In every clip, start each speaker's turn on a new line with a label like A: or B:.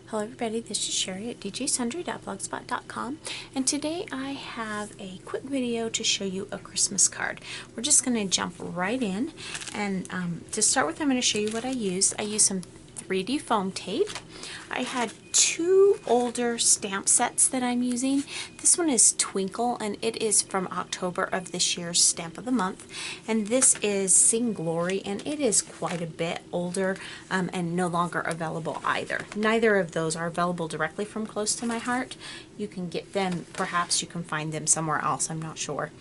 A: Hello everybody, this is Cheri at djsundry.blogspot.com, and today I have a quick video to show you a Christmas card. We're just going to jump right in, and to start with I'm going to show you what I used. I used some 3D foam tape. I had two older stamp sets that I'm using. This one is Twinkle, and it is from October of this year's Stamp of the Month. And this is Sing Glory, and it is quite a bit older and no longer available either. Neither of those are available directly from Close to My Heart. You can get them, perhaps you can find them somewhere else, I'm not sure.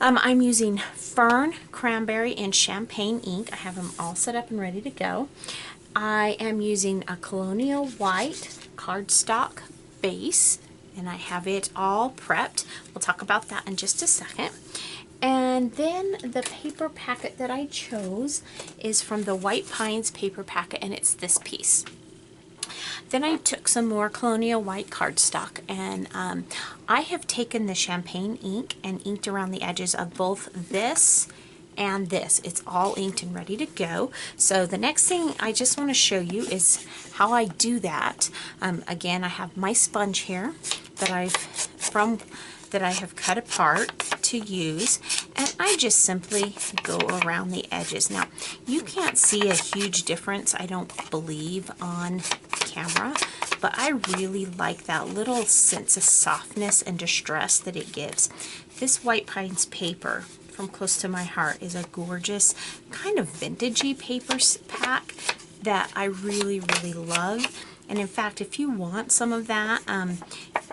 A: I'm using Fern, Cranberry, and Champagne ink. I have them all set up and ready to go. I am using a Colonial White cardstock base, and I have it all prepped. We'll talk about that in just a second. And then the paper packet that I chose is from the White Pines paper packet, and it's this piece. Then I took some more Colonial White cardstock, and I have taken the Champagne ink and inked around the edges of both this and this. It's all inked and ready to go. So the next thing I just want to show you is how I do that. Again, I have my sponge here that I have cut apart to use, and I just simply go around the edges. Now, you can't see a huge difference, I don't believe, on camera, but I really like that little sense of softness and distress that it gives. This White Pines paper from Close to My Heart is a gorgeous kind of vintagey paper pack that I really love. And in fact, if you want some of that,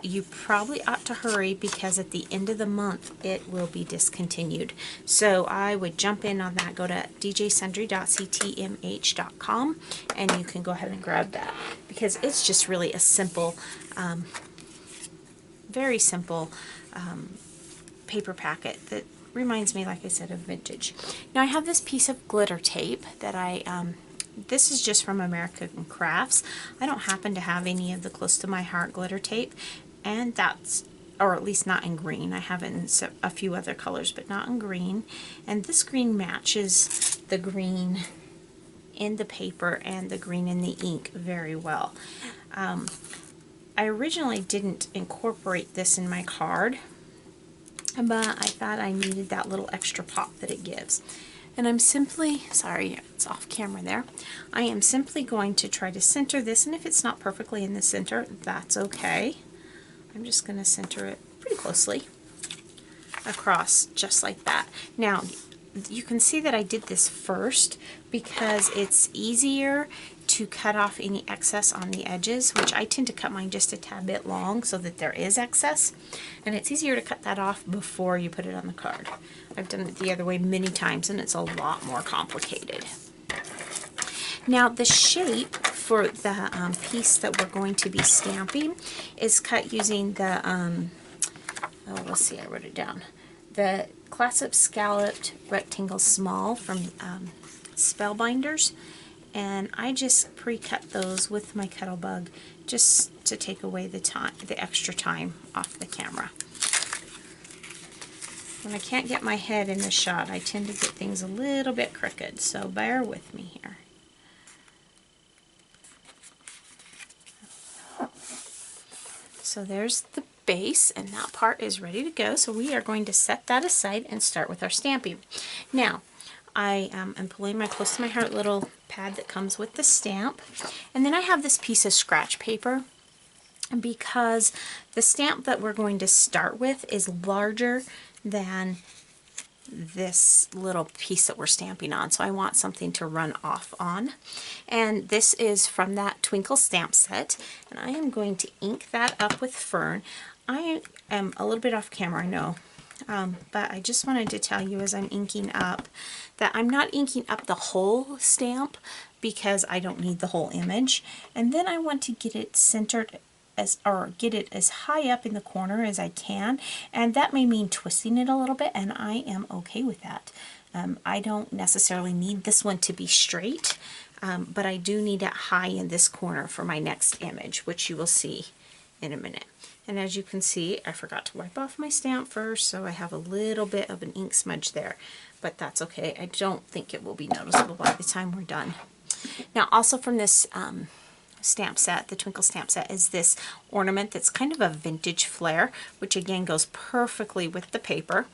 A: you probably ought to hurry, because at the end of the month it will be discontinued. So I would jump in on that. Go to djsundry.ctmh.com and you can go ahead and grab that, because it's just really a simple, very simple paper packet that reminds me, like I said, of vintage. Now I have this piece of glitter tape that this is just from American Crafts. I don't happen to have any of the Close to My Heart glitter tape, and that's, or at least not in green. I have it in a few other colors, but not in green. And this green matches the green in the paper and the green in the ink very well. I originally didn't incorporate this in my card, but I thought I needed that little extra pop that it gives. And I'm simply, sorry, it's off camera there, I am simply going to try to center this, and if it's not perfectly in the center, that's okay. I'm just going to center it pretty closely across, just like that. Now, you can see that I did this first because it's easier to cut off any excess on the edges, which I tend to cut mine just a tad bit long so that there is excess, and it's easier to cut that off before you put it on the card. I've done it the other way many times, and it's a lot more complicated. Now, the shape for the piece that we're going to be stamping is cut using the, oh, let's see, I wrote it down, the Classic Scalloped Rectangle Small from Spellbinders. And I just pre-cut those with my Kettlebug just to take away the extra time off the camera. When I can't get my head in the shot, I tend to get things a little bit crooked, so bear with me here. So there's the base, and that part is ready to go, so we are going to set that aside and start with our stamping. Now, I am pulling my Close to My Heart little pad that comes with the stamp, and then I have this piece of scratch paper, because the stamp that we're going to start with is larger than this little piece that we're stamping on, so I want something to run off on. And this is from that Twinkle stamp set, and I am going to ink that up with Fern. I am a little bit off camera, I know. But I just wanted to tell you as I'm inking up that I'm not inking up the whole stamp because I don't need the whole image. And then I want to get it centered or get it as high up in the corner as I can. And that may mean twisting it a little bit, and I am okay with that. I don't necessarily need this one to be straight, but I do need it high in this corner for my next image, which you will see in a minute. And as you can see, I forgot to wipe off my stamp first, so I have a little bit of an ink smudge there, but that's okay. I don't think it will be noticeable by the time we're done. Now, also from this stamp set, the Twinkle stamp set, is this ornament that's kind of a vintage flair, which again goes perfectly with the paper.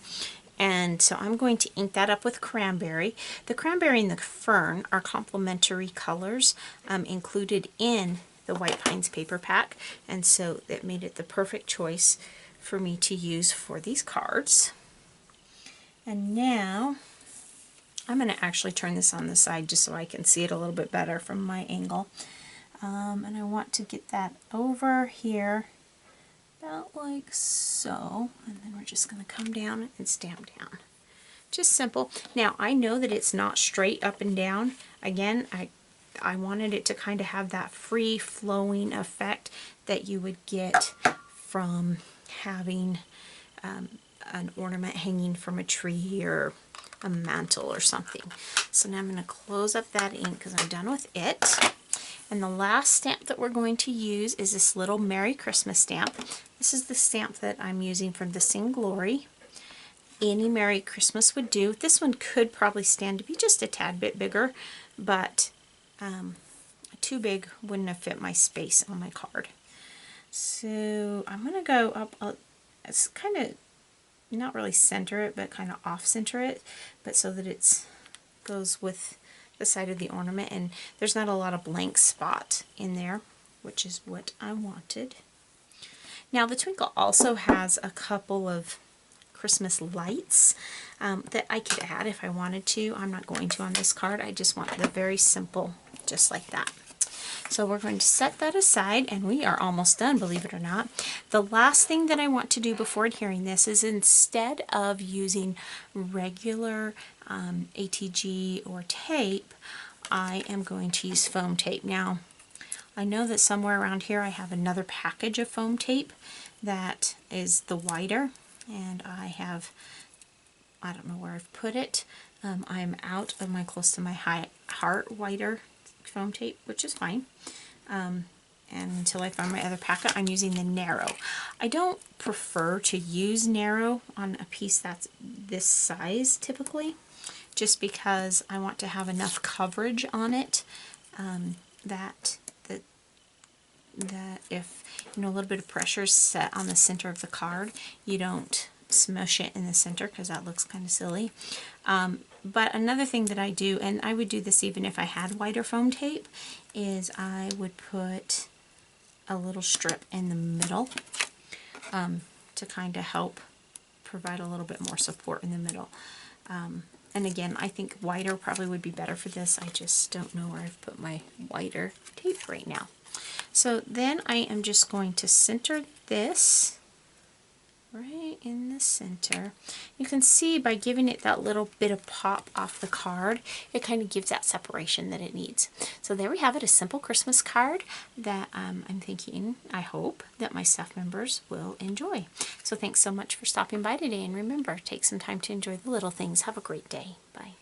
A: And so I'm going to ink that up with cranberry. The cranberry and the fern are complementary colors included in the White Pines paper pack, and so that made it the perfect choice for me to use for these cards. And now I'm going to actually turn this on the side just so I can see it a little bit better from my angle. And I want to get that over here about like so, and then we're just going to come down and stamp down. Just simple. Now I know that it's not straight up and down. Again, I wanted it to kind of have that free flowing effect that you would get from having an ornament hanging from a tree or a mantle or something. So now I'm going to close up that ink because I'm done with it. And the last stamp that we're going to use is this little Merry Christmas stamp. This is the stamp that I'm using from the Sing Glory. Any Merry Christmas would do. This one could probably stand to be just a tad bit bigger, but too big wouldn't have fit my space on my card. So I'm going to go up, it's kind of, not really center it, but kind of off center it, but so that it goes with the side of the ornament, and there's not a lot of blank spot in there, which is what I wanted. Now the Twinkle also has a couple of Christmas lights that I could add if I wanted to. I'm not going to on this card. I just want the very simple, just like that. So we're going to set that aside, and we are almost done, believe it or not. The last thing that I want to do before adhering this is, instead of using regular ATG or tape, I am going to use foam tape. Now, I know that somewhere around here I have another package of foam tape that is the whiter, and I don't know where I've put it. I'm out of my close to my heart whiter foam tape, which is fine. And until I find my other packet, I'm using the narrow. I don't prefer to use narrow on a piece that's this size typically, just because I want to have enough coverage on it that if a little bit of pressure is set on the center of the card, you don't smush it in the center, because that looks kind of silly. But another thing that I do, and I would do this even if I had whiter foam tape, is I would put a little strip in the middle to kind of help provide a little bit more support in the middle. And again, I think whiter probably would be better for this. I just don't know where I've put my whiter tape right now. So then I am just going to center this right in the center. You can see by giving it that little bit of pop off the card, it kind of gives that separation that it needs. So there we have it, a simple Christmas card that I'm thinking, I hope, that my staff members will enjoy. So thanks so much for stopping by today, and remember, take some time to enjoy the little things. Have a great day. Bye.